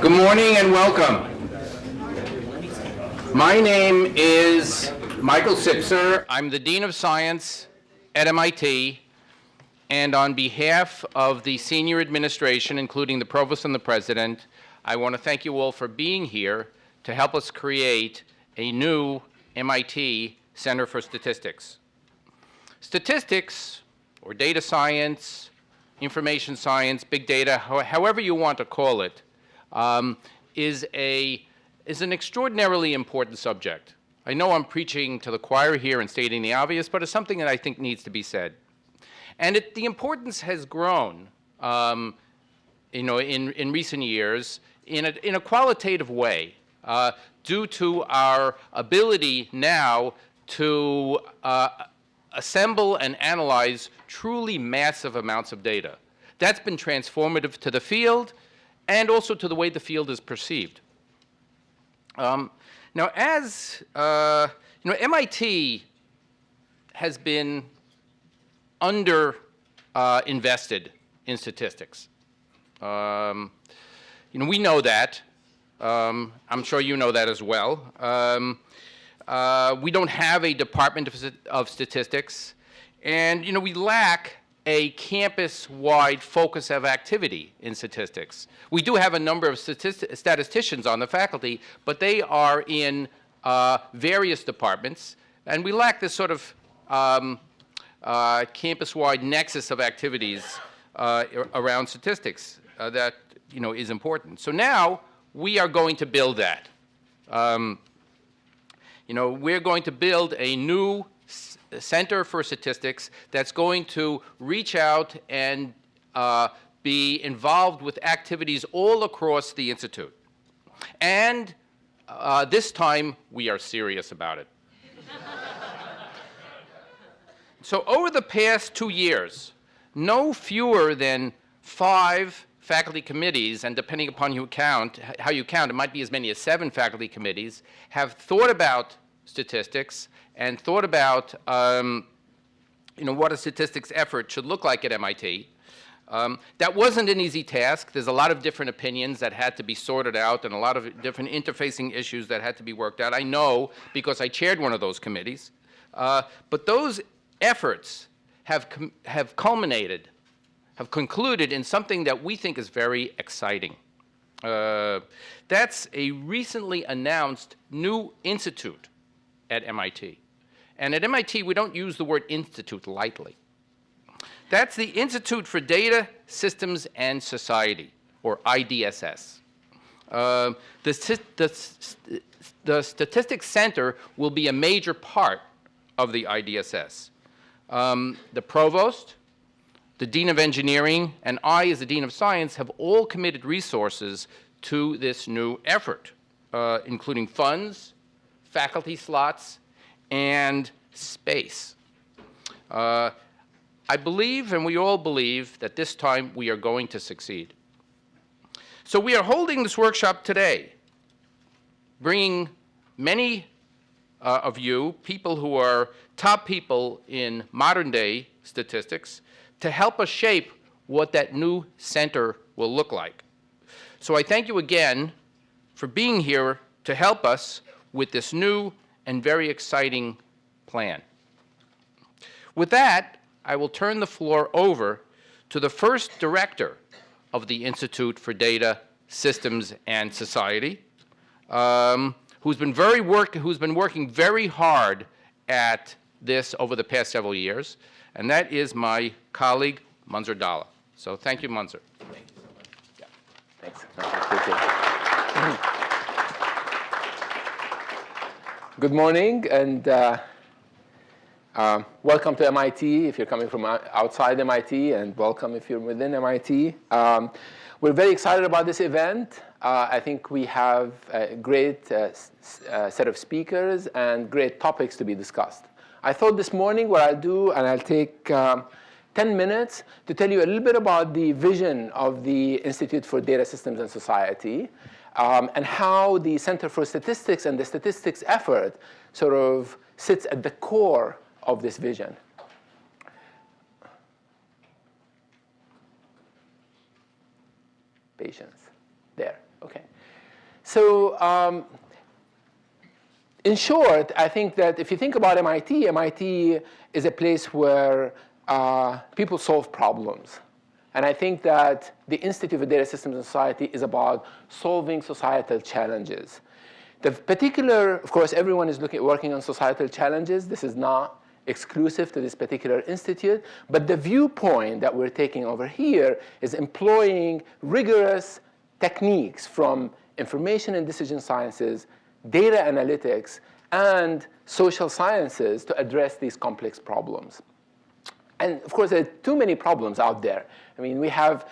Good morning and welcome. My name is Michael Sipser. I'm the Dean of Science at MIT, and on behalf of the senior administration, including the provost and the president, I want to thank you all for being here to help us create a new MIT Center for Statistics. Statistics, or data science, information science, big data, however you want to call it, is an extraordinarily important subject. I know I'm preaching to the choir here and stating the obvious, but it's something that I think needs to be said. And the importance has grown, in recent years in a qualitative way, due to our ability now to assemble and analyze truly massive amounts of data. That's been transformative to the field and also to the way the field is perceived. Now, as MIT has been invested in statistics. We know that. I'm sure you know that as well. We don't have a department of statistics, and we lack a campus-wide focus of activity in statistics. We do have a number of statisticians on the faculty, but they are in various departments, and we lack this sort of campus-wide nexus of activities around statistics that is important. So now we are going to build that. We're going to build a new Center for Statistics that's going to reach out and be involved with activities all across the Institute. And this time, we are serious about it. So over the past 2 years, no fewer than 5 faculty committees, and depending upon how you count, it might be as many as 7 faculty committees, have thought about statistics and thought about what a statistics effort should look like at MIT. That wasn't an easy task. There's a lot of different opinions that had to be sorted out and a lot of different interfacing issues that had to be worked out. I know because I chaired one of those committees. But those efforts have concluded in something that we think is very exciting. That's a recently announced new institute at MIT. And at MIT, we don't use the word institute lightly. That's the Institute for Data, Systems, and Society, or IDSS. The Statistics Center will be a major part of the IDSS. The provost, the Dean of Engineering, and I, as the Dean of Science, have all committed resources to this new effort, including funds, faculty slots, and space. I believe, and we all believe, that this time we are going to succeed. So we are holding this workshop today, bringing many of you, people who are top people in modern-day statistics, to help us shape what that new center will look like. So I thank you again for being here to help us with this new and very exciting plan. With that, I will turn the floor over to the first director of the Institute for Data, Systems, and Society, who's been working very hard at this over the past several years, and that is my colleague, Munzer Dalla. So thank you, Munzer. Thank you so much. Yeah. Thanks. Good morning, and welcome to MIT if you're coming from outside MIT, and welcome if you're within MIT. We're very excited about this event. I think we have a great set of speakers and great topics to be discussed. I thought this morning what I'll do, and I'll take 10 minutes to tell you a little bit about the vision of the Institute for Data Systems and Society, and how the Center for Statistics and the statistics effort sort of sits at the core of this vision. Patience. there. Okay. So in short, I think that if you think about MIT, MIT is a place where people solve problems. And I think that the Institute for Data Systems and Society is about solving societal challenges. The particular, of course, everyone is working on societal challenges. This is not exclusive to this particular institute. But the viewpoint that we're taking over here is employing rigorous techniques from information and decision sciences, data analytics, and social sciences to address these complex problems. And of course, there are too many problems out there. I mean, we have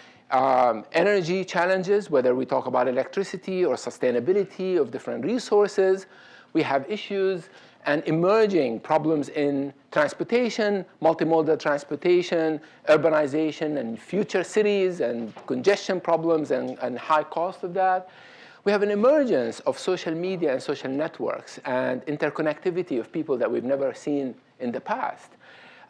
energy challenges, whether we talk about electricity or sustainability of different resources. We have issues and emerging problems in transportation, multimodal transportation, urbanization, and future cities, and congestion problems, and high cost of that. We have an emergence of social media and social networks and interconnectivity of people that we've never seen in the past.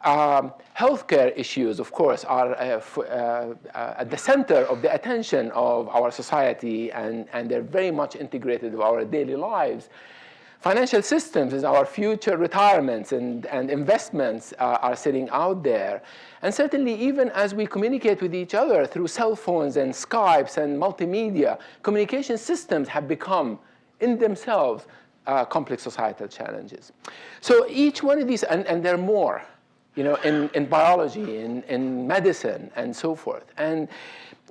Healthcare issues, of course, are at the center of the attention of our society, and they're very much integrated with our daily lives. Financial systems is our future retirements and investments are sitting out there. And certainly, even as we communicate with each other through cell phones and Skypes and multimedia, communication systems have become, in themselves, complex societal challenges. So each one of these, and there are more, you know, in biology, in medicine, and so forth. And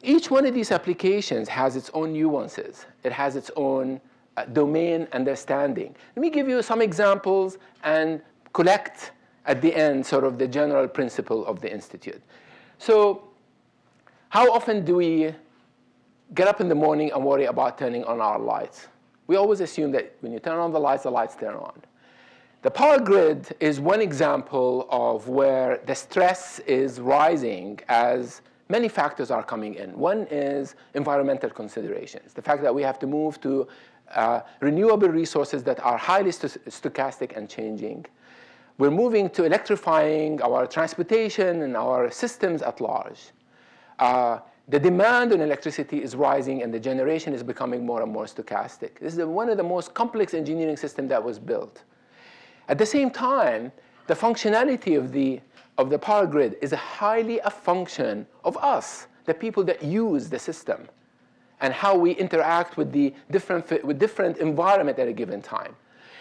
each one of these applications has its own nuances. It has its own domain understanding. Let me give you some examples and collect at the end sort of the general principle of the Institute. So how often do we get up in the morning and worry about turning on our lights? We always assume that when you turn on the lights turn on. The power grid is one example of where the stress is rising as many factors are coming in. One is environmental considerations, the fact that we have to move to renewable resources that are highly stochastic and changing. We're moving to electrifying our transportation and our systems at large. The demand on electricity is rising, and the generation is becoming more and more stochastic. This is one of the most complex engineering systems that was built. At the same time, the functionality of the power grid is highly a function of us, the people that use the system, and how we interact with the different environment at a given time.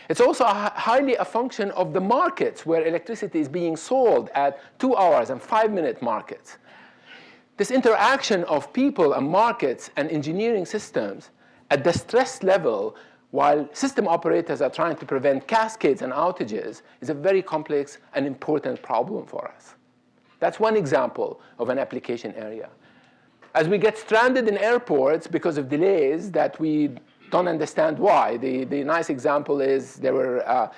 It's also highly a function of the markets where electricity is being sold at 2 hours and 5-minute markets. This interaction of people and markets and engineering systems at the stress level, while system operators are trying to prevent cascades and outages, is a very complex and important problem for us. That's one example of an application area. As we get stranded in airports because of delays that we don't understand why. The nice example is there were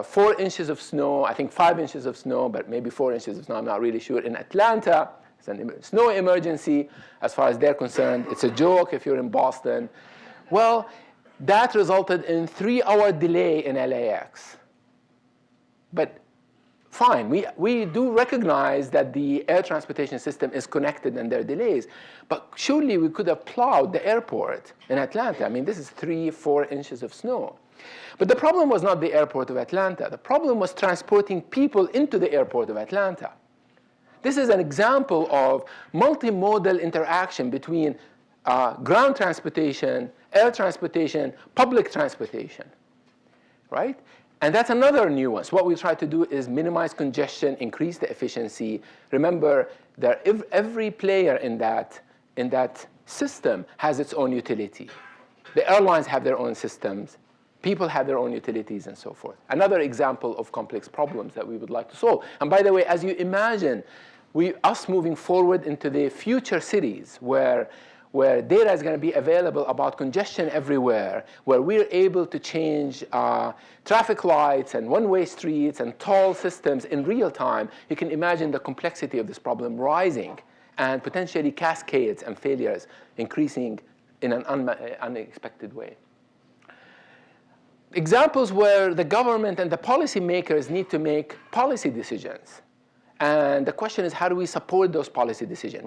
4 inches of snow, I think 5 inches of snow, but maybe 4 inches of snow, I'm not really sure, in Atlanta. It's a snow emergency. As far as they're concerned, it's a joke if you're in Boston. Well, that resulted in 3-hour delay in LAX. But fine, we do recognize that the air transportation system is connected and there are delays. But surely we could have plowed the airport in Atlanta. I mean, this is 3-4 inches of snow. But the problem was not the airport of Atlanta. The problem was transporting people into the airport of Atlanta. This is an example of multimodal interaction between ground transportation, air transportation, public transportation, right? And that's another nuance. What we try to do is minimize congestion, increase the efficiency. Remember that every player in that system has its own utility. The airlines have their own systems. People have their own utilities and so forth. Another example of complex problems that we would like to solve. And by the way, as you imagine, us moving forward into the future cities where data is going to be available about congestion everywhere, where we're able to change traffic lights and one-way streets and toll systems in real time, you can imagine the complexity of this problem rising and potentially cascades and failures increasing in an unexpected way. Examples where the government and the policymakers need to make policy decisions. And the question is, how do we support those policy decisions?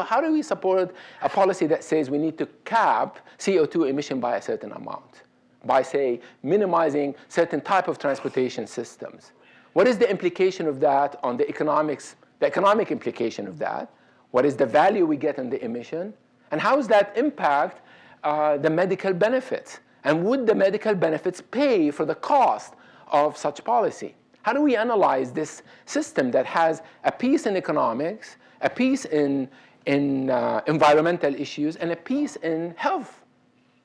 How do we support a policy that says we need to cap CO2 emission by a certain amount, by, say, minimizing certain type of transportation systems? What is the implication of that on the economic implication of that? What is the value we get on the emission? And how does that impact the medical benefits? And would the medical benefits pay for the cost of such policy? How do we analyze this system that has a piece in economics, a piece in environmental issues, and a piece in health?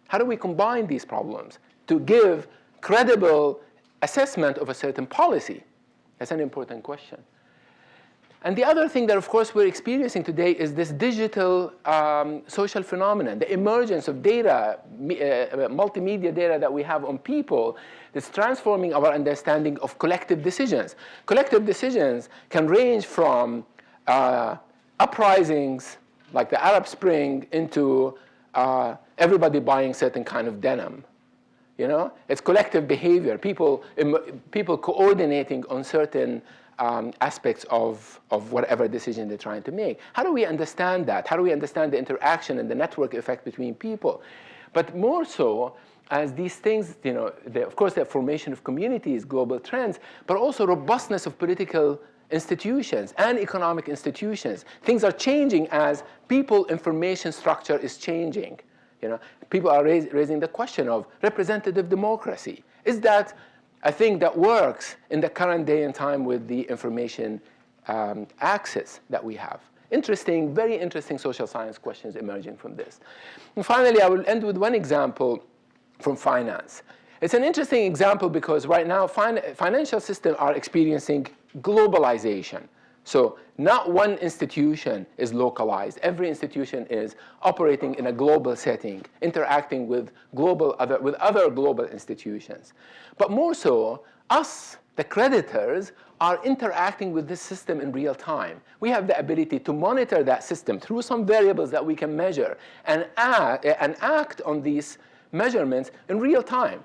How do we combine these problems to give credible assessment of a certain policy? That's an important question. And the other thing that, of course, we're experiencing today is this digital social phenomenon, the emergence of data, multimedia data that we have on people that's transforming our understanding of collective decisions. Collective decisions can range from uprisings like the Arab Spring into everybody buying certain kind of denim. You know, it's collective behavior, people coordinating on certain aspects of whatever decision they're trying to make. How do we understand that? How do we understand the interaction and the network effect between people? But more so, as these things, you know, of course, the formation of communities, global trends, but also robustness of political institutions and economic institutions. Things are changing as people information structure is changing. You know, people are raising the question of representative democracy. Is that a thing that works in the current day and time with the information access that we have? Interesting, very interesting social science questions emerging from this. And finally, I will end with one example from finance. It's an interesting example because right now financial systems are experiencing globalization. So not one institution is localized. Every institution is operating in a global setting, interacting with other global institutions. But more so, us, the creditors, are interacting with this system in real time. We have the ability to monitor that system through some variables that we can measure and act on these measurements in real time.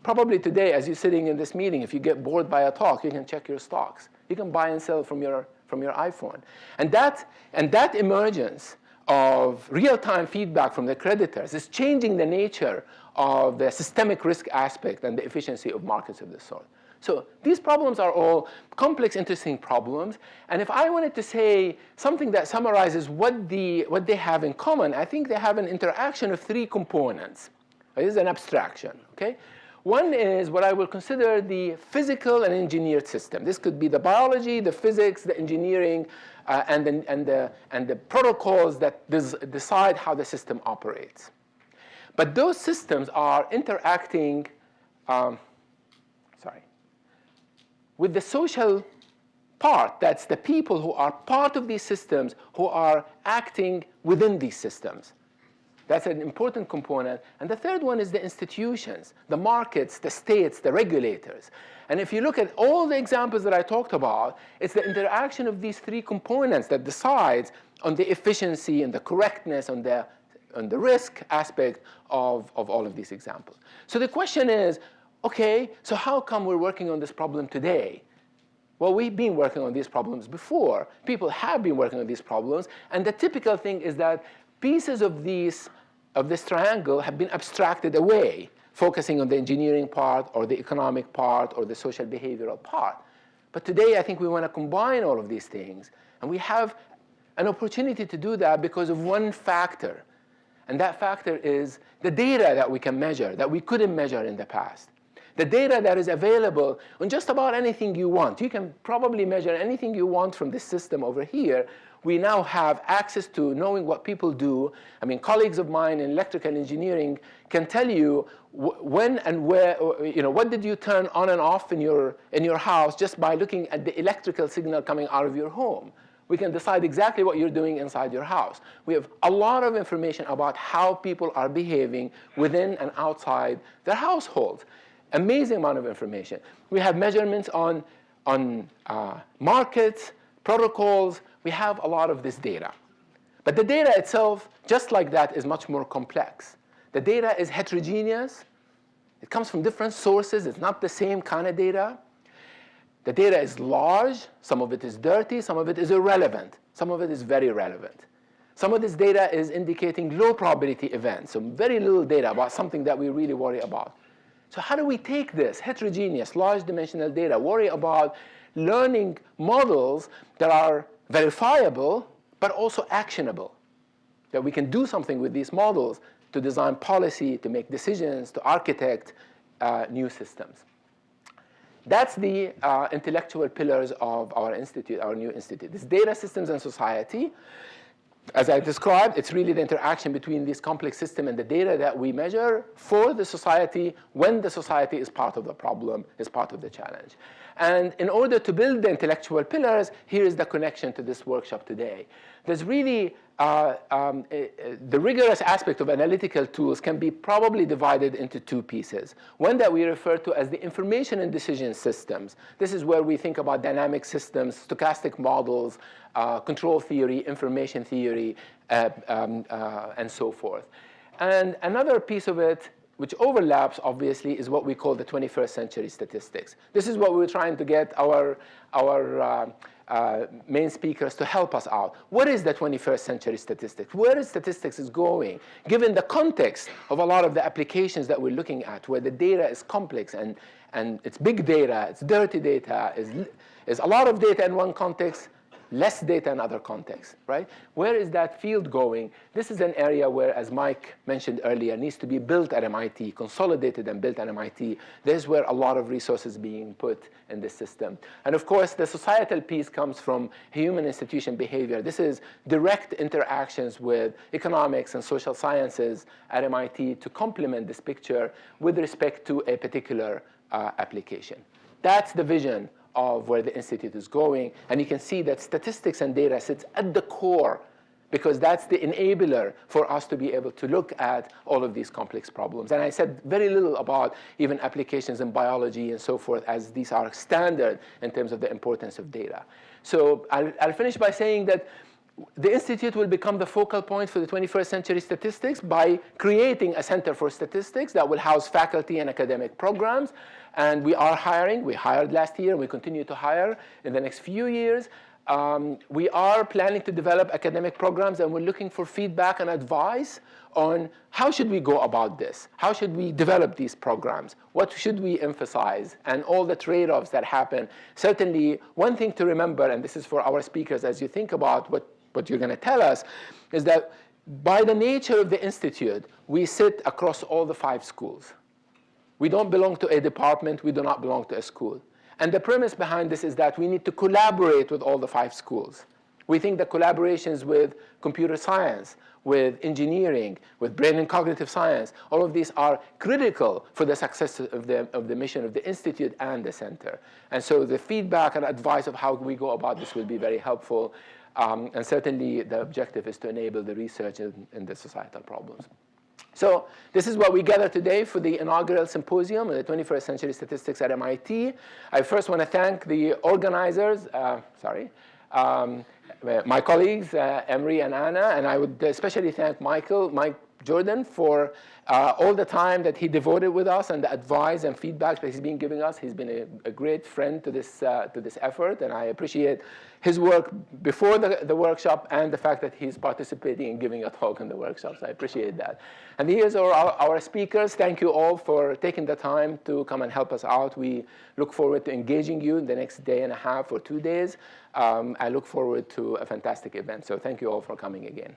Probably today, as you're sitting in this meeting, if you get bored by a talk, you can check your stocks. You can buy and sell from your iPhone. And that emergence of real-time feedback from the creditors is changing the nature of the systemic risk aspect and the efficiency of markets of this sort. So these problems are all complex, interesting problems. And if I wanted to say something that summarizes what they have in common, I think they have an interaction of three components. This is an abstraction, okay? One is what I will consider the physical and engineered system. This could be the biology, the physics, the engineering, and the protocols that decide how the system operates. But those systems are interacting with the social part. That's the people who are part of these systems, who are acting within these systems. That's an important component. And the third one is the institutions, the markets, the states, the regulators. And if you look at all the examples that I talked about, it's the interaction of these three components that decides on the efficiency and the correctness on the risk aspect of all of these examples. So the question is, okay, so how come we're working on this problem today? Well, we've been working on these problems before. People have been working on these problems. And the typical thing is that pieces of this triangle have been abstracted away, focusing on the engineering part or the economic part or the social behavioral part. But today, I think we want to combine all of these things. And we have an opportunity to do that because of one factor. And that factor is the data that we can measure, that we couldn't measure in the past. The data that is available on just about anything you want. You can probably measure anything you want from this system over here. We now have access to knowing what people do. I mean, colleagues of mine in electrical engineering can tell you when and where, you know, what did you turn on and off in your house just by looking at the electrical signal coming out of your home. We can decide exactly what you're doing inside your house. We have a lot of information about how people are behaving within and outside their households. Amazing amount of information. We have measurements on markets, protocols. We have a lot of this data. But the data itself, just like that, is much more complex. The data is heterogeneous. It comes from different sources. It's not the same kind of data. The data is large, some of it is dirty, some of it is irrelevant, some of it is very relevant. Some of this data is indicating low probability events, so very little data about something that we really worry about. So how do we take this heterogeneous, large dimensional data, worry about learning models that are verifiable, but also actionable? That we can do something with these models to design policy, to make decisions, to architect new systems. That's the intellectual pillars of our institute, our new institute. This data systems and society. As I described, it's really the interaction between this complex system and the data that we measure for the society when the society is part of the problem, is part of the challenge. And in order to build the intellectual pillars, here is the connection to this workshop today. There's really the rigorous aspect of analytical tools can be probably divided into two pieces. One that we refer to as the information and decision systems. This is where we think about dynamic systems, stochastic models, control theory, information theory, and so forth. And another piece of it, which overlaps, obviously, is what we call the 21st century statistics. This is what we're trying to get our main speakers to help us out. What is the 21st century statistics? Where is statistics is going, given the context of a lot of the applications that we're looking at, where the data is complex and it's big data, it's dirty data, is a lot of data in one context, less data in other contexts, right? Where is that field going? This is an area where, as Mike mentioned earlier, needs to be built at MIT, consolidated and built at MIT. This is where a lot of resources being put in this system. And of course, the societal piece comes from human institution behavior. This is direct interactions with economics and social sciences at MIT to complement this picture with respect to a particular application. That's the vision of where the institute is going. And you can see that statistics and data sits at the core, because that's the enabler for us to be able to look at all of these complex problems. And I said very little about even applications in biology and so forth, as these are standard in terms of the importance of data. So I'll finish by saying that the institute will become the focal point for the 21st century statistics by creating a center for statistics that will house faculty and academic programs. And we are hiring. We hired last year, and we continue to hire in the next few years. We are planning to develop academic programs, and we're looking for feedback and advice on how should we go about this? How should we develop these programs? What should we emphasize? And all the trade-offs that happen. Certainly, one thing to remember, and this is for our speakers as you think about what you're going to tell us, is that by the nature of the institute, we sit across all the 5 schools. We don't belong to a department. We do not belong to a school. And the premise behind this is that we need to collaborate with all the 5 schools. We think that collaborations with computer science, with engineering, with brain and cognitive science, all of these are critical for the success of the mission of the institute and the center. And so the feedback and advice of how we go about this will be very helpful. And certainly the objective is to enable the research in the societal problems. So this is what we gather today for the inaugural symposium, the 21st Century Statistics at MIT. I first want to thank the organizers, my colleagues, Emery and Anna, and I would especially thank Mike Jordan for all the time that he devoted with us and the advice and feedback that he's been giving us. He's been a great friend to this effort, and I appreciate his work before the workshop and the fact that he's participating and giving a talk in the workshops. I appreciate that. And here's our speakers. Thank you all for taking the time to come and help us out. We look forward to engaging you in the next day and a half or 2 days. I look forward to a fantastic event. So thank you all for coming again.